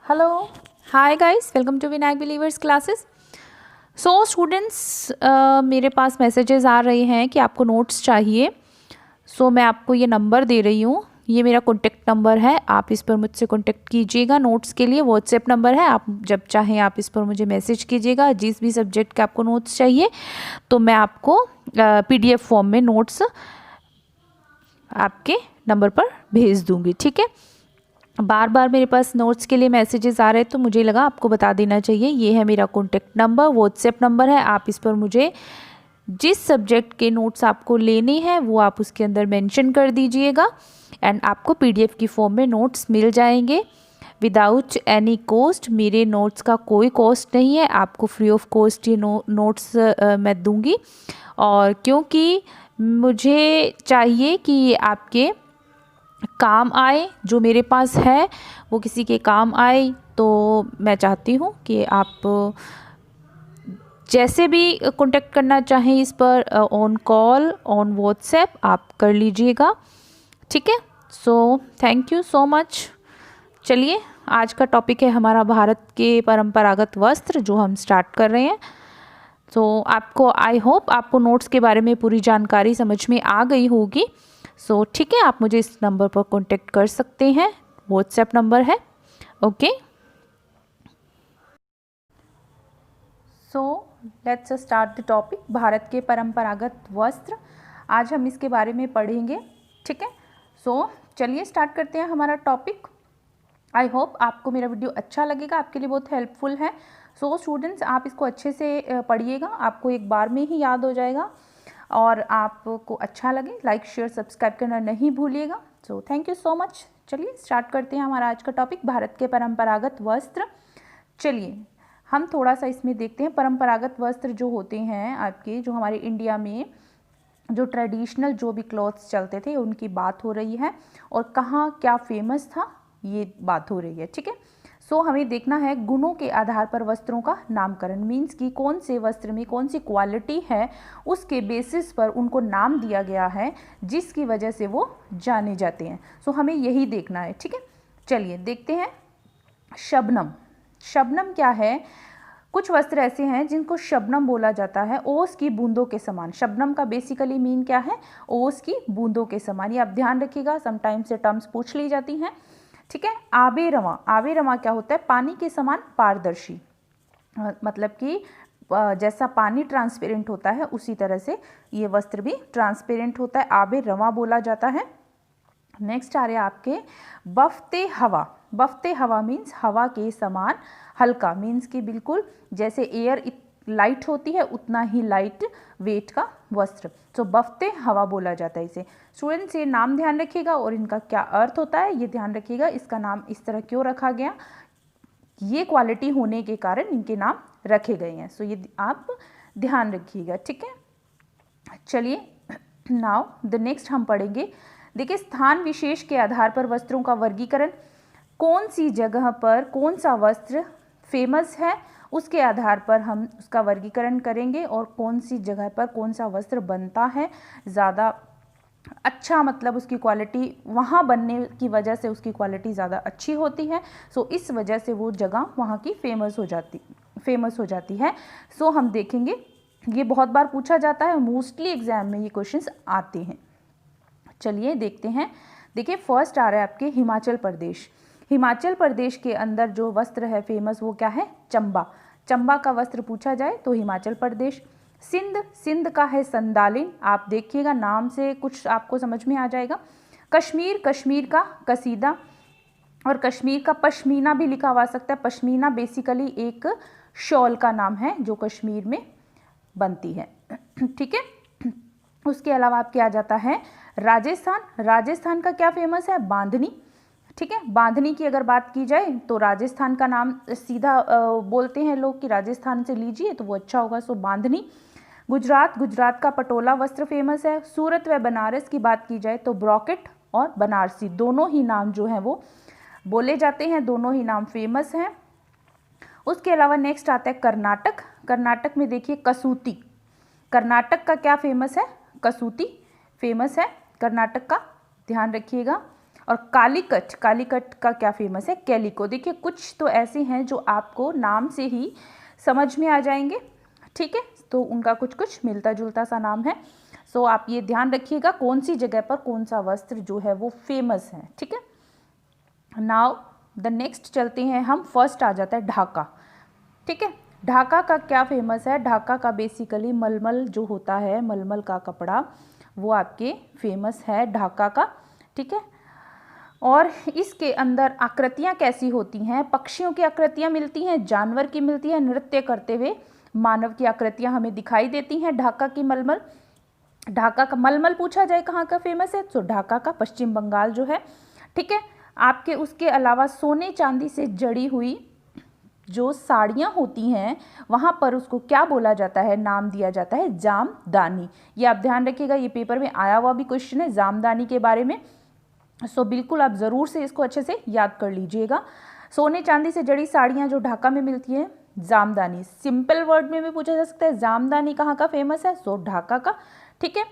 Hello, hi guys, welcome to Vinayak believers classes. So students, मेरे पास messages आ रहे हैं कि आपको नोट्स चाहिए। मैं आपको ये नंबर दे रही हूँ, ये मेरा कॉन्टेक्ट नंबर है। आप इस पर मुझसे कॉन्टेक्ट कीजिएगा। नोट्स के लिए व्हाट्सएप नंबर है, आप जब चाहें आप इस पर मुझे मैसेज कीजिएगा। जिस भी सब्जेक्ट के आपको नोट्स चाहिए तो मैं आपको पीडीएफ फॉर्म में नोट्स आपके नंबर पर भेज दूँगी, ठीक है। बार बार मेरे पास नोट्स के लिए मैसेजेस आ रहे हैं तो मुझे लगा आपको बता देना चाहिए। ये है मेरा कॉन्टेक्ट नंबर, व्हाट्सएप नंबर है। आप इस पर मुझे जिस सब्जेक्ट के नोट्स आपको लेने हैं वो आप उसके अंदर मेंशन कर दीजिएगा एंड आपको पीडीएफ की फॉर्म में नोट्स मिल जाएंगे विदाउट एनी कॉस्ट। मेरे नोट्स का कोई कॉस्ट नहीं है, आपको फ्री ऑफ कॉस्ट ये नोट्स मैं दूंगी। और क्योंकि मुझे चाहिए कि आपके काम आए, जो मेरे पास है वो किसी के काम आए, तो मैं चाहती हूँ कि आप जैसे भी कांटेक्ट करना चाहें इस पर ऑन कॉल ऑन व्हाट्सएप आप कर लीजिएगा, ठीक है। Thank you so much. चलिए, आज का टॉपिक है हमारा भारत के परंपरागत वस्त्र, जो हम स्टार्ट कर रहे हैं। आपको आई होप आपको नोट्स के बारे में पूरी जानकारी समझ में आ गई होगी। ठीक है, आप मुझे इस नंबर पर कांटेक्ट कर सकते हैं, व्हाट्सएप नंबर है। Okay, let's start the topic, Bharat के परंपरागत वस्त्र। आज हम इसके बारे में पढ़ेंगे, ठीक है। चलिए स्टार्ट करते हैं हमारा टॉपिक। आई होप आपको मेरा वीडियो अच्छा लगेगा, आपके लिए बहुत हेल्पफुल है। स्टूडेंट्स, आप इसको अच्छे से पढ़िएगा, आपको एक बार में ही याद हो जाएगा। और आपको अच्छा लगे लाइक शेयर सब्सक्राइब करना नहीं भूलिएगा। Thank you so much. चलिए स्टार्ट करते हैं हमारा आज का टॉपिक, भारत के परंपरागत वस्त्र। चलिए हम थोड़ा सा इसमें देखते हैं। परंपरागत वस्त्र जो होते हैं आपके, जो हमारे इंडिया में जो ट्रेडिशनल जो भी क्लॉथ्स चलते थे उनकी बात हो रही है, और कहाँ क्या फेमस था ये बात हो रही है, ठीक है। हमें देखना है गुणों के आधार पर वस्त्रों का नामकरण, मीन्स कि कौन से वस्त्र में कौन सी क्वालिटी है उसके बेसिस पर उनको नाम दिया गया है, जिसकी वजह से वो जाने जाते हैं। हमें यही देखना है, ठीक है। चलिए देखते हैं। शबनम, शबनम क्या है? कुछ वस्त्र ऐसे हैं जिनको शबनम बोला जाता है, ओस की बूंदों के समान। शबनम का बेसिकली मीन क्या है? ओस की बूंदों के समान। ये आप ध्यान रखिएगा, समटाइम्स से टर्म्स पूछ ली जाती हैं, ठीक है। आबे रवा, आबे रवा क्या होता है? पानी के समान पारदर्शी, मतलब कि जैसा पानी ट्रांसपेरेंट होता है उसी तरह से ये वस्त्र भी ट्रांसपेरेंट होता है, आबे रवा बोला जाता है। नेक्स्ट आ रहे हैं आपके बफ्ते हवा। बफ्ते हवा मीन्स हवा के समान हल्का, मीन्स कि बिल्कुल जैसे एयर लाइट होती है उतना ही लाइट वेट का वस्त्र। बफ्ते हवा बोला जाता है इसे। स्टूडेंट्स, ये नाम ध्यान रखिएगा और इनका क्या अर्थ होता है ये ध्यान रखिएगा। इसका नाम इस तरह क्यों रखा गया, ये क्वालिटी होने के कारण इनके नाम रखे गए हैं। ये आप ध्यान रखिएगा, ठीक है। चलिए नाउ द नेक्स्ट हम पढ़ेंगे। देखिए, स्थान विशेष के आधार पर वस्त्रों का वर्गीकरण, कौन सी जगह पर कौन सा वस्त्र फेमस है उसके आधार पर हम उसका वर्गीकरण करेंगे, और कौन सी जगह पर कौन सा वस्त्र बनता है ज़्यादा अच्छा, मतलब उसकी क्वालिटी वहाँ बनने की वजह से उसकी क्वालिटी ज़्यादा अच्छी होती है। इस वजह से वो जगह वहाँ की फेमस हो जाती है। हम देखेंगे, ये बहुत बार पूछा जाता है, मोस्टली एग्जाम में ये क्वेश्चंस आते हैं। चलिए देखते हैं। देखिए, फर्स्ट आ रहा है आपके हिमाचल प्रदेश। हिमाचल प्रदेश के अंदर जो वस्त्र है फेमस वो क्या है? चंबा। चंबा का वस्त्र पूछा जाए तो हिमाचल प्रदेश। सिंध, सिंध का है संदालिन। आप देखिएगा नाम से कुछ आपको समझ में आ जाएगा। कश्मीर, कश्मीर का कसीदा, और कश्मीर का पश्मीना भी लिखा हुआ सकता है। पश्मीना बेसिकली एक शॉल का नाम है जो कश्मीर में बनती है, ठीक है। उसके अलावा आपके आ जाता है राजस्थान। राजस्थान का क्या फेमस है? बांधनी, ठीक है। बांधनी की अगर बात की जाए तो राजस्थान का नाम सीधा बोलते हैं लोग कि राजस्थान से लीजिए तो वो अच्छा होगा, बांधनी। गुजरात, गुजरात का पटोला वस्त्र फेमस है। सूरत व बनारस की बात की जाए तो ब्रॉकेट और बनारसी दोनों ही नाम जो हैं वो बोले जाते हैं, दोनों ही नाम फेमस हैं। उसके अलावा नेक्स्ट आता है कर्नाटक। कर्नाटक में देखिए कसूती। कर्नाटक का क्या फेमस है? कसूती फेमस है कर्नाटक का, ध्यान रखिएगा। और कालीकट, कालीकट का क्या फेमस है? कैलिको। देखिए कुछ तो ऐसे हैं जो आपको नाम से ही समझ में आ जाएंगे, ठीक है, तो उनका कुछ कुछ मिलता जुलता सा नाम है। सो आप ये ध्यान रखिएगा कौन सी जगह पर कौन सा वस्त्र जो है वो फेमस है, ठीक है। नाउ द नेक्स्ट चलते हैं हम, फर्स्ट आ जाता है ढाका, ठीक है। ढाका का क्या फेमस है? ढाका का बेसिकली मलमल जो होता है, मलमल का कपड़ा, वो आपके फेमस है ढाका का, ठीक है। और इसके अंदर आकृतियाँ कैसी होती हैं? पक्षियों की आकृतियाँ मिलती हैं, जानवर की मिलती है, नृत्य करते हुए मानव की आकृतियाँ हमें दिखाई देती हैं। ढाका की मलमल, ढाका का मलमल पूछा जाए कहाँ का फेमस है, तो ढाका का पश्चिम बंगाल जो है, ठीक है। आपके उसके अलावा सोने चांदी से जड़ी हुई जो साड़ियाँ होती हैं वहाँ पर उसको क्या बोला जाता है? नाम दिया जाता है जामदानी। ये आप ध्यान रखिएगा, ये पेपर में आया हुआ भी क्वेश्चन है जामदानी के बारे में, सो बिल्कुल आप ज़रूर से इसको अच्छे से याद कर लीजिएगा। सोने चांदी से जड़ी साड़ियाँ जो ढाका में मिलती हैं, जामदानी। सिंपल वर्ड में भी पूछा जा सकता है जामदानी कहाँ का फेमस है, सो ढाका का, ठीक है।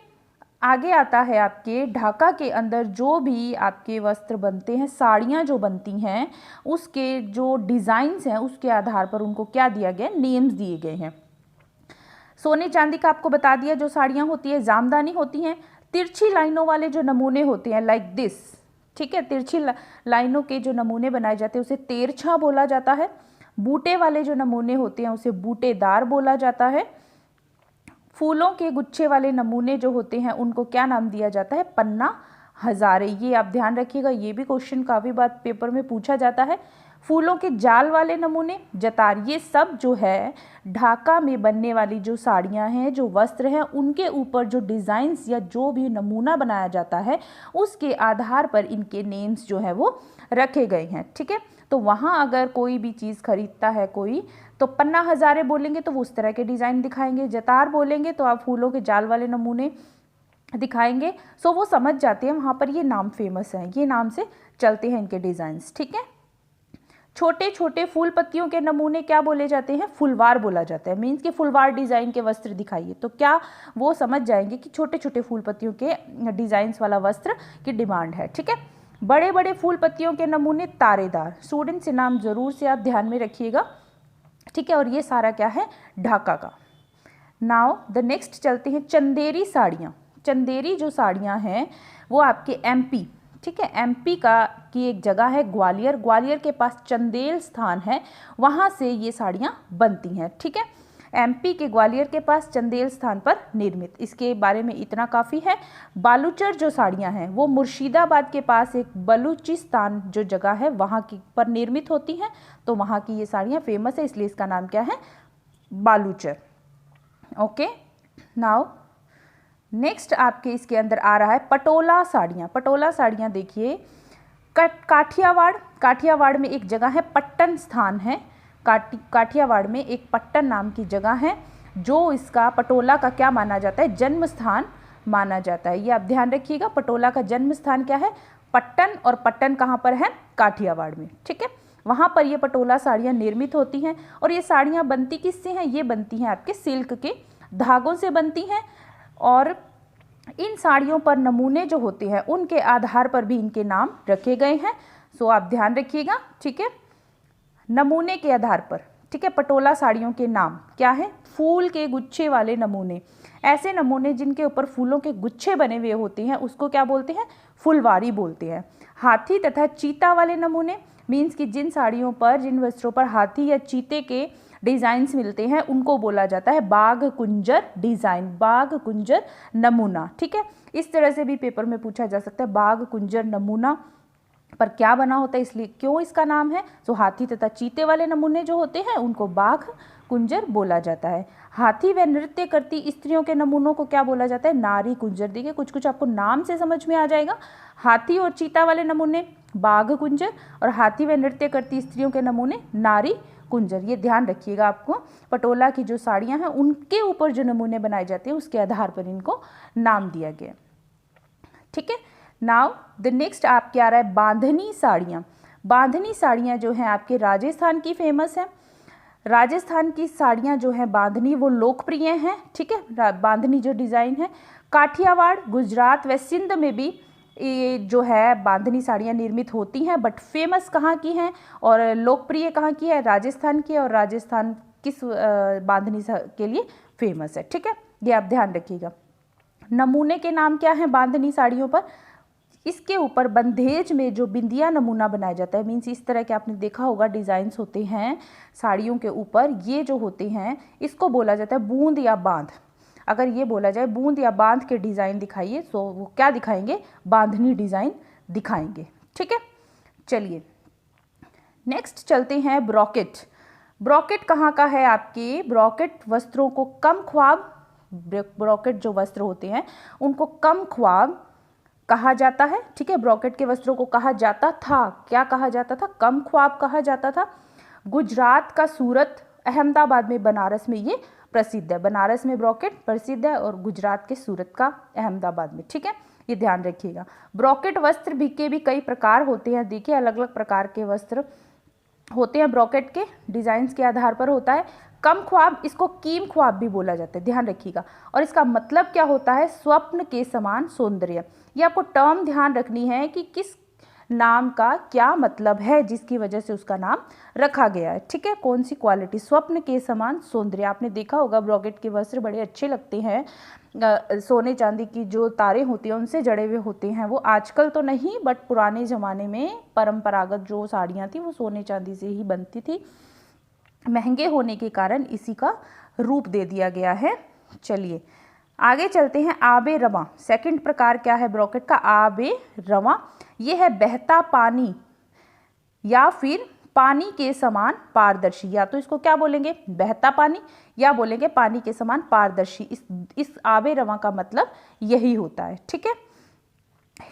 आगे आता है आपके ढाका के अंदर जो भी आपके वस्त्र बनते हैं, साड़ियाँ जो बनती हैं, उसके जो डिज़ाइंस हैं उसके आधार पर उनको क्या दिया गया? नेम्स दिए गए हैं। सोने चांदी का आपको बता दिया, जो साड़ियाँ होती है जामदानी होती हैं। तिरछी लाइनों वाले जो नमूने होते हैं लाइक दिस, ठीक है, तिरछी लाइनों के जो नमूने बनाए जाते हैं उसे तेरछा बोला जाता है। बूटे वाले जो नमूने होते हैं उसे बूटेदार बोला जाता है। फूलों के गुच्छे वाले नमूने जो होते हैं उनको क्या नाम दिया जाता है? पन्ना हजारे। ये आप ध्यान रखिएगा, ये भी क्वेश्चन काफ़ी बार पेपर में पूछा जाता है। फूलों के जाल वाले नमूने जतार। ये सब जो है ढाका में बनने वाली जो साड़ियाँ हैं, जो वस्त्र हैं, उनके ऊपर जो डिज़ाइंस या जो भी नमूना बनाया जाता है उसके आधार पर इनके नेम्स जो है वो रखे गए हैं, ठीक है। तो वहाँ अगर कोई भी चीज़ खरीदता है कोई, तो पन्ना हजारे बोलेंगे तो वो उस तरह के डिज़ाइन दिखाएंगे, जतार बोलेंगे तो आप फूलों के जाल वाले नमूने दिखाएंगे। सो वो समझ जाते हैं वहाँ पर ये नाम फेमस है, ये नाम से चलते हैं इनके डिज़ाइंस, ठीक है। छोटे छोटे फूल पत्तियों के नमूने क्या बोले जाते हैं? फुलवार बोला जाता है। मीन्स कि फुलवार डिज़ाइन के वस्त्र दिखाइए, तो क्या वो समझ जाएंगे कि छोटे छोटे फूल पत्तियों के डिज़ाइंस वाला वस्त्र की डिमांड है, ठीक है। बड़े बड़े फूल पत्तियों के नमूने तारेदार। स्टूडेंट्स से नाम ज़रूर से आप ध्यान में रखिएगा, ठीक है। और ये सारा क्या है? ढाका का। नाउ द नेक्स्ट चलते हैं चंदेरी साड़ियाँ। चंदेरी जो साड़ियाँ हैं वो आपके एमपी, ठीक है, एमपी की एक जगह है ग्वालियर, ग्वालियर के पास चंदेल स्थान है, वहाँ से ये साड़ियाँ बनती हैं, ठीक है। एमपी के ग्वालियर के पास चंदेल स्थान पर निर्मित, इसके बारे में इतना काफ़ी है। बालूचर जो साड़ियाँ हैं वो मुर्शिदाबाद के पास एक बलूचिस्तान जो जगह है वहाँ की पर निर्मित होती हैं, तो वहाँ की ये साड़ियाँ फेमस है, इसलिए इसका नाम क्या है? बालूचर। ओके, नाउ नेक्स्ट आपके इसके अंदर आ रहा है पटोला साड़ियाँ। पटोला साड़ियाँ देखिए काठियावाड़, काठियावाड़ में एक जगह है, पट्टन स्थान है, काठियावाड़ में एक पट्टन नाम की जगह है जो इसका पटोला का क्या माना जाता है? जन्म स्थान माना जाता है। ये आप ध्यान रखिएगा, पटोला का जन्म स्थान क्या है? पट्टन। और पट्टन कहाँ पर है? काठियावाड़ में, ठीक है। वहाँ पर ये पटोला साड़ियाँ निर्मित होती हैं। और ये साड़ियाँ बनती किससे हैं? ये बनती हैं आपके सिल्क के धागों से बनती हैं। और इन साड़ियों पर नमूने जो होते हैं उनके आधार पर भी इनके नाम रखे गए हैं। सो आप ध्यान रखिएगा, ठीक है, नमूने के आधार पर, ठीक है। पटोला साड़ियों के नाम क्या है? फूल के गुच्छे वाले नमूने। ऐसे नमूने जिनके ऊपर फूलों के गुच्छे बने हुए होते हैं उसको क्या बोलते हैं? फुलवारी बोलते हैं। हाथी तथा चीता वाले नमूने, मीन्स कि जिन साड़ियों पर, जिन वस्त्रों पर हाथी या चीते के डिज़ाइंस मिलते हैं उनको बोला जाता है बाघ कुंजर डिज़ाइन, बाघ कुंजर नमूना, ठीक है। इस तरह से भी पेपर में पूछा जा सकता है बाघ कुंजर नमूना पर क्या बना होता है, इसलिए क्यों इसका नाम है? तो हाथी तथा चीते वाले नमूने जो होते हैं उनको बाघ कुंजर बोला जाता है। हाथी व नृत्य करती स्त्रियों के नमूनों को क्या बोला जाता है? नारी कुंजर। देखिए कुछ कुछ आपको नाम से समझ में आ जाएगा। हाथी और चीता वाले नमूने बाघ कुंजर, और हाथी व नृत्य करती स्त्रियों के नमूने नारी कुंजर। ये ध्यान रखिएगा, आपको पटोला की जो साड़ियाँ हैं उनके ऊपर जो नमूने बनाए जाते हैं उसके आधार पर इनको नाम दिया गया, ठीक है। नाउ द नेक्स्ट आपके आ रहा है बांधनी साड़ियाँ। बांधनी साड़ियाँ जो हैं आपके राजस्थान की फेमस हैं। राजस्थान की साड़ियाँ जो हैं बांधनी वो लोकप्रिय हैं, ठीक है। बांधनी जो डिज़ाइन है काठियावाड़, गुजरात व सिंध में भी ये जो है बांधनी साड़ियाँ निर्मित होती हैं, बट फेमस कहाँ की हैं और लोकप्रिय कहाँ की है? राजस्थान की। और राजस्थान किस बांधनी के लिए फेमस है? ठीक है, ये आप ध्यान रखिएगा। नमूने के नाम क्या हैं बांधनी साड़ियों पर? इसके ऊपर बंधेज में जो बिंदिया नमूना बनाया जाता है, मीन्स इस तरह के आपने देखा होगा डिज़ाइंस होते हैं साड़ियों के ऊपर, ये जो होते हैं इसको बोला जाता है बूंद या बांध। अगर ये बोला जाए बूंद या बांध के डिज़ाइन दिखाइए, तो वो क्या दिखाएंगे? बांधनी डिज़ाइन दिखाएंगे। ठीक है, चलिए नेक्स्ट चलते हैं ब्रॉकेट। ब्रॉकेट कहाँ का है आपके? ब्रॉकेट वस्त्रों को कम ख्वाब, ब्रॉकेट जो वस्त्र होते हैं उनको कम ख्वाब कहा जाता है। ठीक है, ब्रॉकेट के वस्त्रों को कहा जाता था, क्या कहा जाता था? कम ख्वाब कहा जाता था। गुजरात का सूरत, अहमदाबाद में, बनारस में ये प्रसिद्ध है। बनारस में ब्रॉकेट प्रसिद्ध है और गुजरात के सूरत का अहमदाबाद में। ठीक है, ये ध्यान रखिएगा। ब्रॉकेट वस्त्र भी के भी कई प्रकार होते हैं। देखिए अलग अलग प्रकार के वस्त्र होते हैं, ब्रॉकेट के डिज़ाइंस के आधार पर होता है। कम ख्वाब, इसको कीम ख्वाब भी बोला जाता है, ध्यान रखिएगा। और इसका मतलब क्या होता है? स्वप्न के समान सौंदर्य। ये आपको टर्म ध्यान रखनी है कि किस नाम का क्या मतलब है, जिसकी वजह से उसका नाम रखा गया है। ठीक है, कौन सी क्वालिटी? स्वप्न के समान सौंदर्य। आपने देखा होगा ब्रॉकेट के वस्त्र बड़े अच्छे लगते हैं, सोने चांदी की जो तारें होती हैं उनसे जड़े हुए होते हैं। वो आजकल तो नहीं, बट पुराने ज़माने में परंपरागत जो साड़ियाँ थी वो सोने चांदी से ही बनती थी। महंगे होने के कारण इसी का रूप दे दिया गया है। चलिए आगे चलते हैं। आबे रवां, सेकंड प्रकार क्या है ब्रॉकेट का? आबे रवां। ये है बहता पानी या फिर पानी के समान पारदर्शी। या तो इसको क्या बोलेंगे? बहता पानी, या बोलेंगे पानी के समान पारदर्शी। इस आबे रवां का मतलब यही होता है। ठीक है,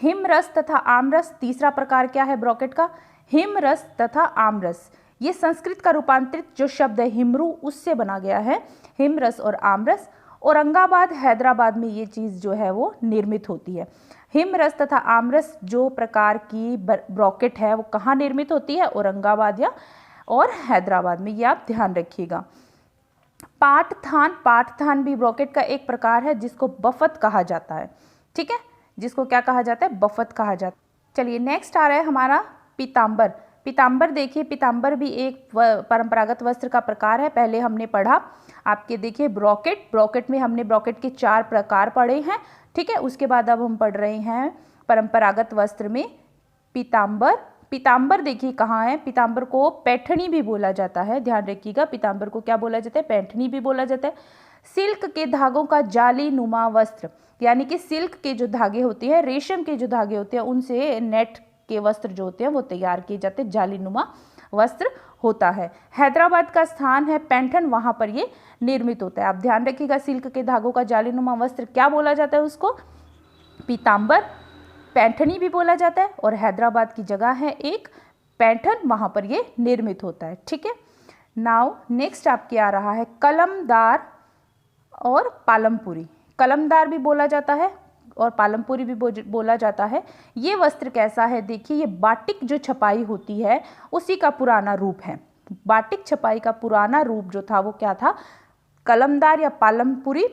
हिमरस तथा आमरस, तीसरा प्रकार क्या है ब्रॉकेट का? हिमरस तथा आमरस। ये संस्कृत का रूपांतरित जो शब्द है हिमरू, उससे बना गया है। हिमरस और आमरस औरंगाबाद, हैदराबाद में ये चीज़ जो है वो निर्मित होती है। हिमरस तथा आमरस जो प्रकार की ब्रॉकेट है वो कहाँ निर्मित होती है? औरंगाबाद या और हैदराबाद में, ये आप ध्यान रखिएगा। पाठथान, पाठथान भी ब्रॉकेट का एक प्रकार है जिसको बफत कहा जाता है। ठीक है, जिसको क्या कहा जाता है? बफत कहा जाता है। चलिए नेक्स्ट आ रहा है हमारा पीताम्बर। पीताम्बर देखिए, पीताम्बर भी एक परंपरागत वस्त्र का प्रकार है। पहले हमने पढ़ा आपके, देखिए ब्रॉकेट, ब्रॉकेट में हमने ब्रॉकेट के 4 प्रकार पढ़े हैं। ठीक है, उसके बाद अब हम पढ़ रहे हैं परंपरागत वस्त्र में पीताम्बर। पीताम्बर देखिए कहाँ है? पीताम्बर को पैठणी भी बोला जाता है, ध्यान रखिएगा। पीताम्बर को क्या बोला जाता है? पैठणी भी बोला जाता है। सिल्क के धागों का जाली नुमा वस्त्र, यानी कि सिल्क के जो धागे होते हैं, रेशम के जो धागे होते हैं, उनसे नेट के वस्त्र जो होते हैं वो तैयार किए जाते हैं, जालीनुमा वस्त्र होता है। हैदराबाद का स्थान है पैठण, वहाँ पर ये निर्मित होता है। आप ध्यान रखिएगा, सिल्क के धागों का जालीनुमा वस्त्र क्या बोला जाता है? उसको पीताम्बर, पैठणी भी बोला जाता है। और हैदराबाद की जगह है एक पैठण, वहाँ पर ये निर्मित होता है। ठीक है, नाउ नेक्स्ट आपके आ रहा है कलमदार और पालमपुरी। कलमदार भी बोला जाता है और पालमपुरी भी बोला जाता है। ये वस्त्र कैसा है? देखिए, ये बाटिक जो छपाई होती है उसी का पुराना रूप है। बाटिक छपाई का पुराना रूप जो था वो क्या था? कलमदार या पालमपुरी।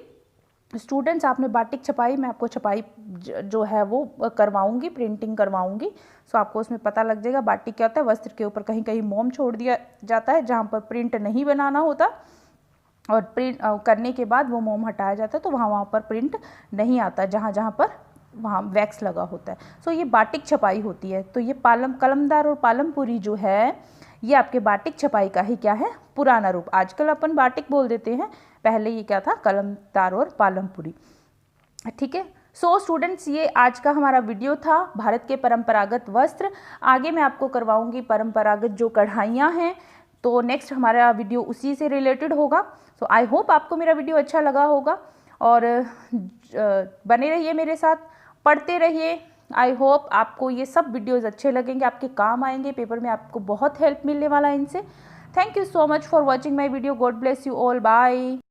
स्टूडेंट्स, आपने बाटिक छपाई, मैं आपको छपाई जो है वो करवाऊंगी, प्रिंटिंग करवाऊंगी, सो आपको उसमें पता लग जाएगा बाटिक क्या होता है। वस्त्र के ऊपर कहीं कहीं मोम छोड़ दिया जाता है जहाँ पर प्रिंट नहीं बनाना होता, और प्रिंट करने के बाद वो मोम हटाया जाता है, तो वहाँ पर प्रिंट नहीं आता, जहाँ पर वहाँ वैक्स लगा होता है। सो ये बाटिक छपाई होती है। तो ये कलमदार और पालमपुरी जो है ये आपके बाटिक छपाई का ही क्या है? पुराना रूप। आजकल अपन बाटिक बोल देते हैं, पहले ये क्या था? कलमदार और पालमपुरी। ठीक है, सो स्टूडेंट्स, ये आज का हमारा वीडियो था भारत के परंपरागत वस्त्र। आगे मैं आपको करवाऊंगी परंपरागत जो कढ़ाइयाँ हैं, तो नेक्स्ट हमारा वीडियो उसी से रिलेटेड होगा। सो आई होप आपको मेरा वीडियो अच्छा लगा होगा, और बने रहिए मेरे साथ, पढ़ते रहिए। आई होप आपको ये सब वीडियोस अच्छे लगेंगे, आपके काम आएंगे, पेपर में आपको बहुत हेल्प मिलने वाला है इनसे। Thank you so much for watching my video. God bless you all, bye.